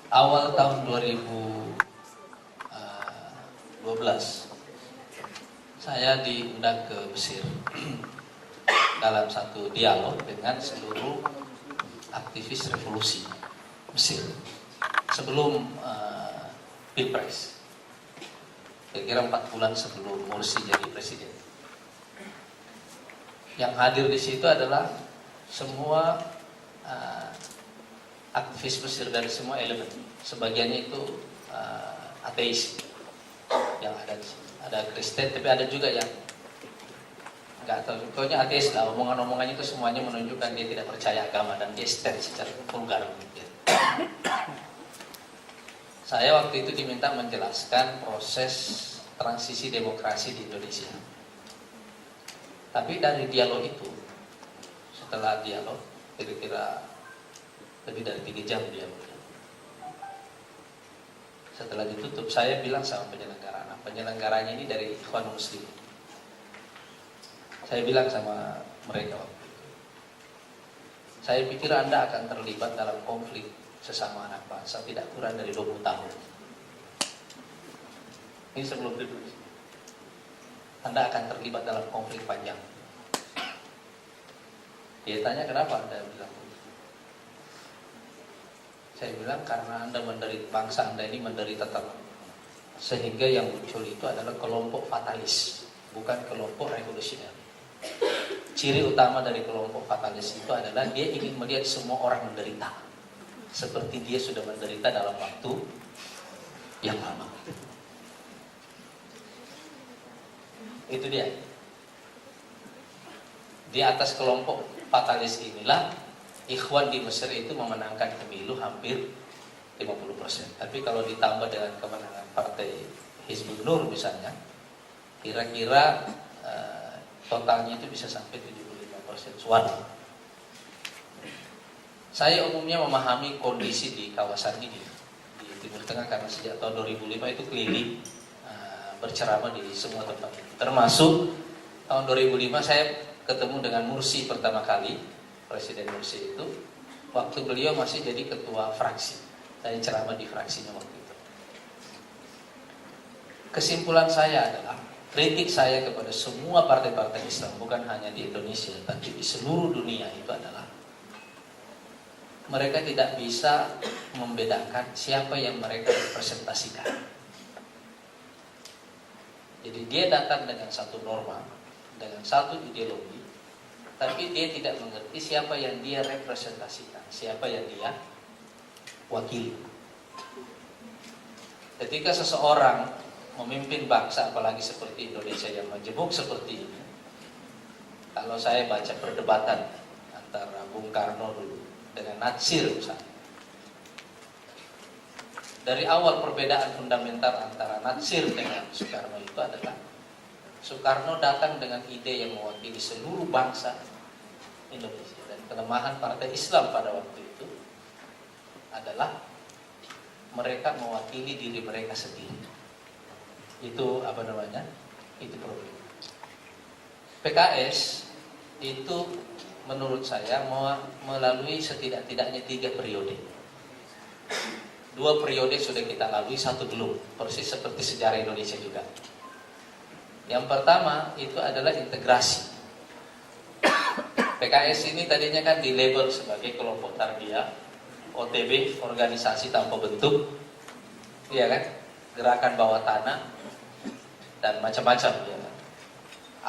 Awal tahun 2012 saya diundang ke Mesir dalam satu dialog dengan seluruh aktivis revolusi Mesir sebelum Pilpres, kira-kira 4 bulan sebelum Morsi jadi presiden. Yang hadir di situ adalah semua aktivis Mesir dari semua elemen. Sebagiannya itu ateis yang ada di situ. Ada Kristen, tapi ada juga yang nggak tahu. Pokoknya ateis lah. Omongan-omongannya itu semuanya menunjukkan dia tidak percaya agama dan dia stand secara vulgar. Saya waktu itu diminta menjelaskan proses transisi demokrasi di Indonesia. Tapi dari dialog itu, setelah dialog, kira-kira lebih dari 3 jam dialognya. Setelah ditutup, saya bilang sama penyelenggaranya ini dari Ikhwan Muslim. Saya bilang sama mereka waktu itu, saya pikir Anda akan terlibat dalam konflik sesama anak bangsa tidak kurang dari 20 tahun. Ini sebelum Pilpres. Anda akan terlibat dalam konflik panjang. Dia tanya kenapa Anda bilang begitu. Saya bilang karena Anda menderita, bangsa Anda ini menderita terang. Sehingga yang muncul itu adalah kelompok fatalis, bukan kelompok revolusioner. Ciri utama dari kelompok fatalis itu adalah dia ingin melihat semua orang menderita, seperti dia sudah menderita dalam waktu yang lama. Itu dia. Di atas kelompok fatalis inilah Ikhwan di Mesir itu memenangkan pemilu hampir 50%. Tapi kalau ditambah dengan kemenangan partai Hizbun Nur misalnya, kira-kira totalnya itu bisa sampai 75% suara. Saya umumnya memahami kondisi di kawasan ini di Timur Tengah karena sejak tahun 2005 itu keliling berceramah di semua tempat. Termasuk tahun 2005 saya ketemu dengan Mursi pertama kali, Presiden Mursi itu, waktu beliau masih jadi ketua fraksi. Saya ceramah di fraksinya waktu itu. Kesimpulan saya adalah, kritik saya kepada semua partai-partai Islam, bukan hanya di Indonesia, tapi di seluruh dunia itu adalah, mereka tidak bisa membedakan siapa yang mereka representasikan. Jadi dia datang dengan satu norma, dengan satu ideologi, tapi dia tidak mengerti siapa yang dia representasikan, siapa yang dia wakili. Ketika seseorang memimpin bangsa, apalagi seperti Indonesia yang majemuk seperti ini, kalau saya baca perdebatan antara Bung Karno dulu dengan Natsir misalnya, dari awal perbedaan fundamental antara Natsir dengan Soekarno itu adalah Soekarno datang dengan ide yang mewakili seluruh bangsa Indonesia, dan kelemahan partai Islam pada waktu itu adalah mereka mewakili diri mereka sendiri. Itu itu problem. PKS itu menurut saya melalui setidak-tidaknya 3 periode. 2 periode sudah kita lalui, 1 belum, persis seperti sejarah Indonesia juga. Yang pertama itu adalah integrasi. PKS ini tadinya kan dilabel sebagai kelompok tarbiyah, OTB, organisasi tanpa bentuk, iya kan, gerakan bawah tanah, dan macam-macam, ya kan.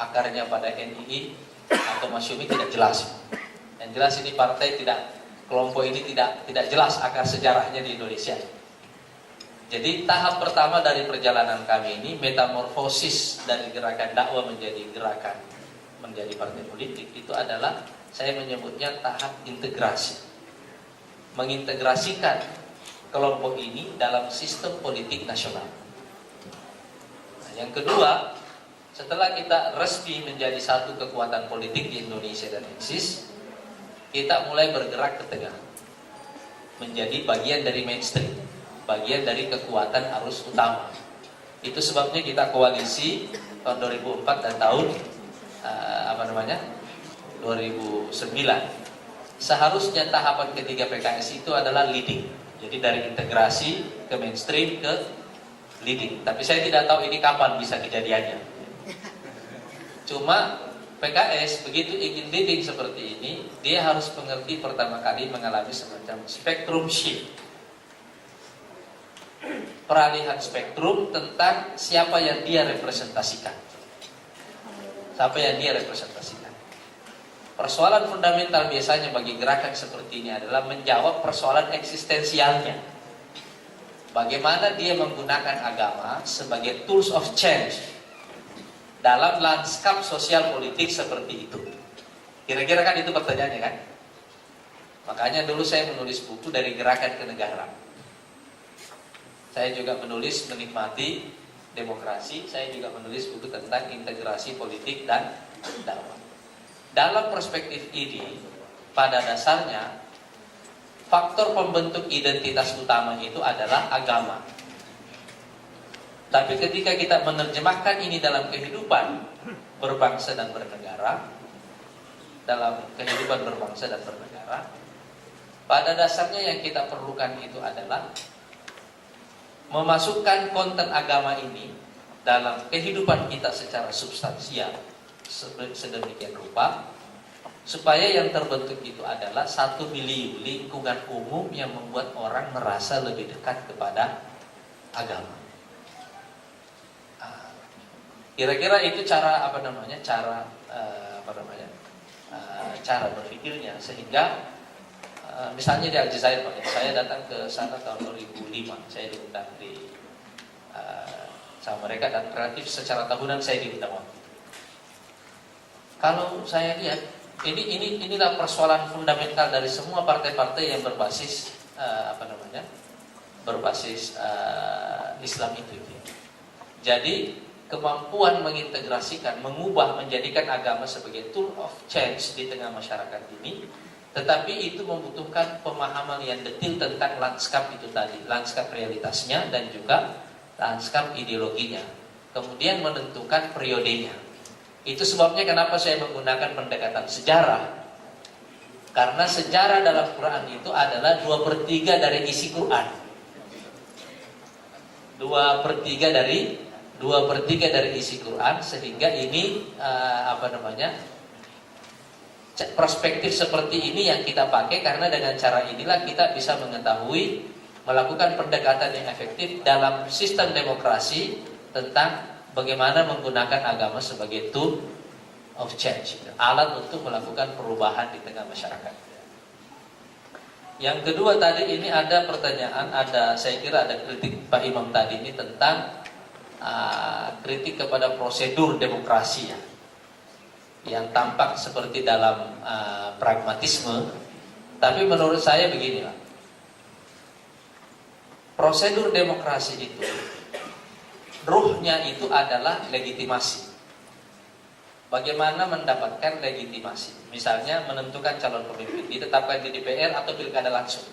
Akarnya pada NII atau Masyumi tidak jelas. Yang jelas ini partai kelompok ini tidak jelas akar sejarahnya di Indonesia. Jadi tahap pertama dari perjalanan kami ini, metamorfosis dari gerakan dakwah menjadi partai politik, itu adalah saya menyebutnya tahap integrasi. Mengintegrasikan kelompok ini dalam sistem politik nasional. Nah, yang kedua, setelah kita resmi menjadi satu kekuatan politik di Indonesia dan eksis, kita mulai bergerak ke tengah, menjadi bagian dari mainstream, bagian dari kekuatan arus utama. Itu sebabnya kita koalisi tahun 2004 dan tahun 2009. Seharusnya tahapan ketiga PKS itu adalah leading, Jadi dari integrasi ke mainstream ke leading. Tapi saya tidak tahu ini kapan bisa kejadiannya. Cuma PKS begitu ingin leading seperti ini, dia harus mengerti pertama kali mengalami semacam spektrum shift. Peralihan spektrum tentang siapa yang dia representasikan. Siapa yang dia representasikan. Persoalan fundamental biasanya bagi gerakan seperti ini adalah menjawab persoalan eksistensialnya. Bagaimana dia menggunakan agama sebagai tools of change dalam lanskap sosial politik seperti itu. Kira-kira kan itu pertanyaannya kan? Makanya dulu saya menulis buku dari gerakan ke negara. Saya juga menulis menikmati demokrasi. Saya juga menulis buku tentang integrasi politik dan dakwah. Dalam perspektif ini, pada dasarnya faktor pembentuk identitas utama itu adalah agama. Tapi ketika kita menerjemahkan ini dalam kehidupan berbangsa dan bernegara, pada dasarnya yang kita perlukan itu adalah memasukkan konten agama ini dalam kehidupan kita secara substansial sedemikian rupa, supaya yang terbentuk itu adalah satu milieu lingkungan umum yang membuat orang merasa lebih dekat kepada agama. Kira-kira itu cara cara berpikirnya, sehingga misalnya di Aljazair, saya datang ke sana tahun 2005, saya diundang sama mereka dan relatif secara tahunan saya diundang. Kalau saya lihat inilah persoalan fundamental dari semua partai-partai yang berbasis Islam itu. Jadi kemampuan mengintegrasikan, mengubah, menjadikan agama sebagai tool of change di tengah masyarakat ini, tetapi itu membutuhkan pemahaman yang detail tentang lanskap itu tadi, lanskap realitasnya dan juga lanskap ideologinya. Kemudian menentukan periodenya. Itu sebabnya kenapa saya menggunakan pendekatan sejarah. Karena sejarah dalam Quran itu adalah 2/3 dari isi Quran. 2/3 dari isi Quran, sehingga ini perspektif seperti ini yang kita pakai, karena dengan cara inilah kita bisa mengetahui, melakukan pendekatan yang efektif dalam sistem demokrasi tentang bagaimana menggunakan agama sebagai tool of change, alat untuk melakukan perubahan di tengah masyarakat. Yang kedua tadi ini ada pertanyaan, saya kira ada kritik Pak Imam tadi ini tentang kritik kepada prosedur demokrasi ya, yang tampak seperti dalam pragmatisme. Tapi menurut saya begini Pak, prosedur demokrasi itu ruhnya itu adalah legitimasi. Bagaimana mendapatkan legitimasi? Misalnya menentukan calon pemimpin, ditetapkan di DPR atau pilkada langsung.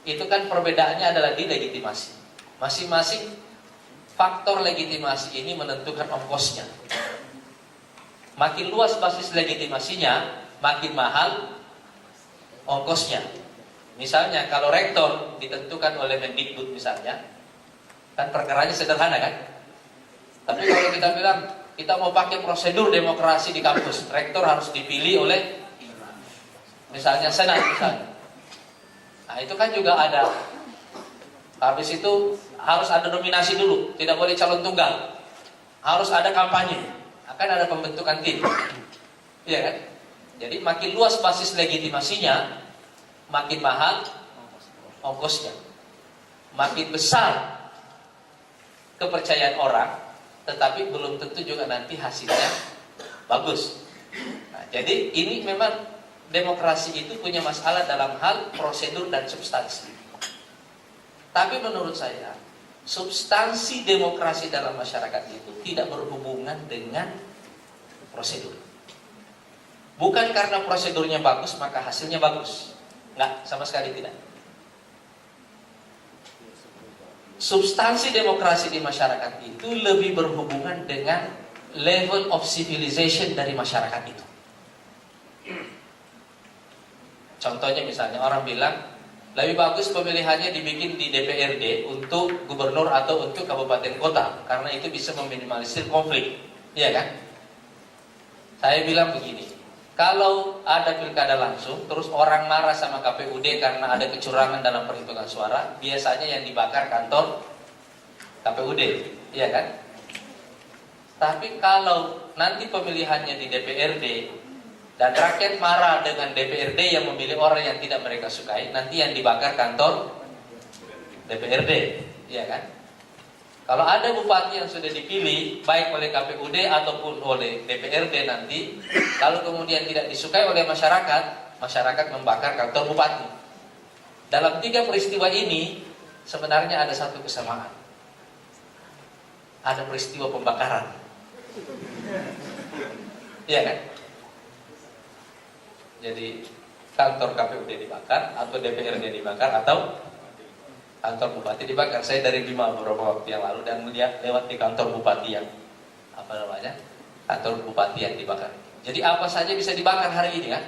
Itu kan perbedaannya adalah di legitimasi. Masing-masing faktor legitimasi ini menentukan ongkosnya. Makin luas basis legitimasinya, makin mahal ongkosnya. Misalnya kalau rektor ditentukan oleh Mendikbud misalnya, kan perkaranya sederhana kan? Tapi kalau kita bilang kita mau pakai prosedur demokrasi di kampus, rektor harus dipilih oleh misalnya senat misalnya. Nah itu kan juga ada. Habis itu harus ada nominasi dulu, tidak boleh calon tunggal. Harus ada kampanye, akan ada pembentukan tim. Iya kan? Jadi makin luas basis legitimasinya, makin mahal ongkosnya. Makin besar kepercayaan orang, tetapi belum tentu juga nanti hasilnya bagus. Nah, jadi ini memang demokrasi itu punya masalah dalam hal prosedur dan substansi. Tapi menurut saya, substansi demokrasi dalam masyarakat itu tidak berhubungan dengan prosedur. Bukan karena prosedurnya bagus, maka hasilnya bagus. Enggak, sama sekali tidak. Substansi demokrasi di masyarakat itu lebih berhubungan dengan level of civilization dari masyarakat itu. Contohnya misalnya orang bilang, Lebih bagus pemilihannya dibikin di DPRD untuk gubernur atau untuk kabupaten kota, karena itu bisa meminimalisir konflik, iya kan? Saya bilang begini, kalau ada pilkada langsung, terus orang marah sama KPUD karena ada kecurangan dalam perhitungan suara, biasanya yang dibakar kantor KPUD, iya kan? Tapi kalau nanti pemilihannya di DPRD dan rakyat marah dengan DPRD yang memilih orang yang tidak mereka sukai, nanti yang dibakar kantor DPRD, iya kan? Kalau ada bupati yang sudah dipilih baik oleh KPUD ataupun oleh DPRD nanti, kalau kemudian tidak disukai oleh masyarakat, masyarakat membakar kantor bupati. Dalam 3 peristiwa ini sebenarnya ada satu kesamaan. Ada peristiwa pembakaran. Iya kan? Jadi kantor KPUD dibakar atau DPRD dibakar atau kantor bupati dibakar. Saya dari Bima beberapa waktu yang lalu dan melihat lewat di kantor bupati yang kantor bupati yang dibakar. Jadi apa saja bisa dibakar hari ini kan?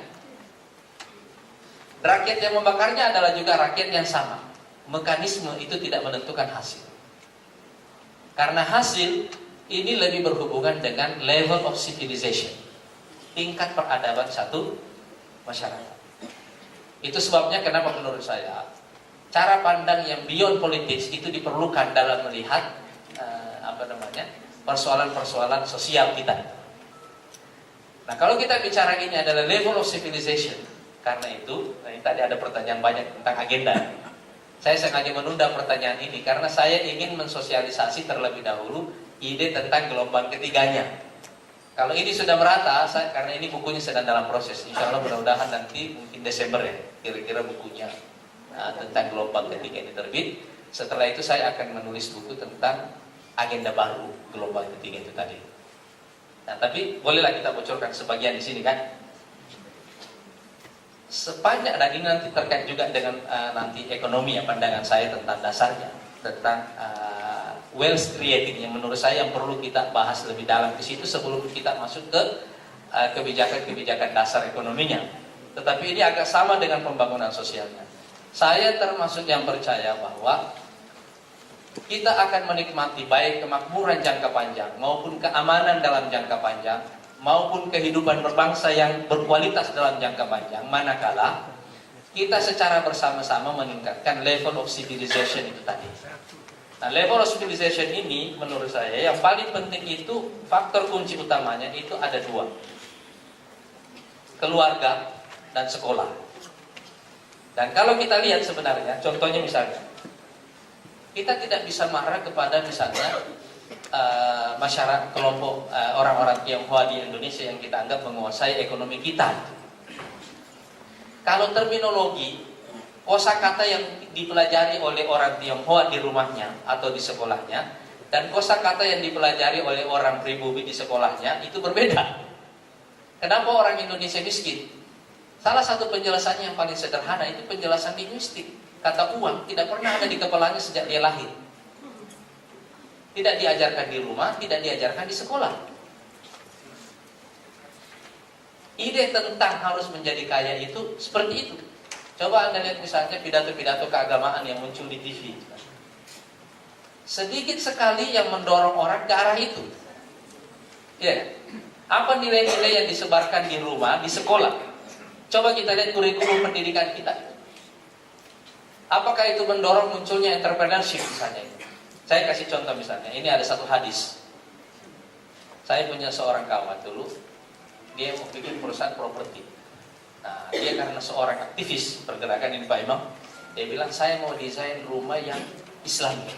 Rakyat yang membakarnya adalah juga rakyat yang sama. Mekanisme itu tidak menentukan hasil. Karena hasil ini lebih berhubungan dengan level of civilization, tingkat peradaban satu masyarakat. Itu sebabnya kenapa menurut saya cara pandang yang beyond politics itu diperlukan dalam melihat persoalan-persoalan sosial kita. Nah, kalau kita bicara ini adalah level of civilization, karena itu ini tadi ada pertanyaan banyak tentang agenda. Saya sengaja menunda pertanyaan ini karena saya ingin mensosialisasi terlebih dahulu ide tentang gelombang ketiganya. Kalau ini sudah merata, karena ini bukunya sedang dalam proses, insya Allah mudah-mudahan nanti mungkin Desember ya, kira-kira bukunya tentang gelombang ketiga ini terbit. Setelah itu saya akan menulis buku tentang agenda baru gelombang ketiga itu tadi. Nah, tapi bolehlah kita bocorkan sebagian di sini kan. Sepanjang, dan ini nanti terkait juga dengan nanti ekonomi ya, pandangan saya tentang dasarnya, tentang wealth creating yang menurut saya yang perlu kita bahas lebih dalam ke situ sebelum kita masuk ke kebijakan-kebijakan dasar ekonominya. Tetapi ini agak sama dengan pembangunan sosialnya. Saya termasuk yang percaya bahwa kita akan menikmati baik kemakmuran jangka panjang maupun keamanan dalam jangka panjang maupun kehidupan berbangsa yang berkualitas dalam jangka panjang manakala kita secara bersama-sama meningkatkan level of civilization itu tadi. Nah, level of civilization ini menurut saya yang paling penting itu faktor kunci utamanya itu ada 2. Keluarga dan sekolah. Dan kalau kita lihat sebenarnya, contohnya misalnya, kita tidak bisa marah kepada misalnya masyarakat kelompok orang-orang Tionghoa di Indonesia yang kita anggap menguasai ekonomi kita. Kalau terminologi, kosakata yang dipelajari oleh orang Tionghoa di rumahnya atau di sekolahnya, dan kosakata yang dipelajari oleh orang pribumi di sekolahnya itu berbeda. Kenapa orang Indonesia miskin? Salah satu penjelasannya yang paling sederhana itu penjelasan linguistik. Kata uang tidak pernah ada di kepalanya sejak dia lahir. Tidak diajarkan di rumah, tidak diajarkan di sekolah. Ide tentang harus menjadi kaya itu seperti itu. Coba Anda lihat misalnya pidato-pidato keagamaan yang muncul di TV. Sedikit sekali yang mendorong orang ke arah itu. Ya. Apa nilai-nilai yang disebarkan di rumah, di sekolah? Coba kita lihat kurikulum pendidikan kita. Apakah itu mendorong munculnya entrepreneurship misalnya? Saya kasih contoh misalnya, ini ada satu hadis. Saya punya seorang kawan dulu, dia mau bikin perusahaan properti. Nah, dia karena seorang aktivis pergerakan ini Pak Imam, dia bilang saya mau desain rumah yang Islami.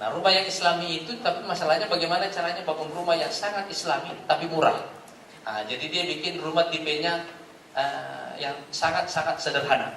Nah, rumah yang Islami itu, tapi masalahnya bagaimana caranya bangun rumah yang sangat Islami tapi murah. Nah, jadi dia bikin rumah tipenya yang sangat-sangat sederhana.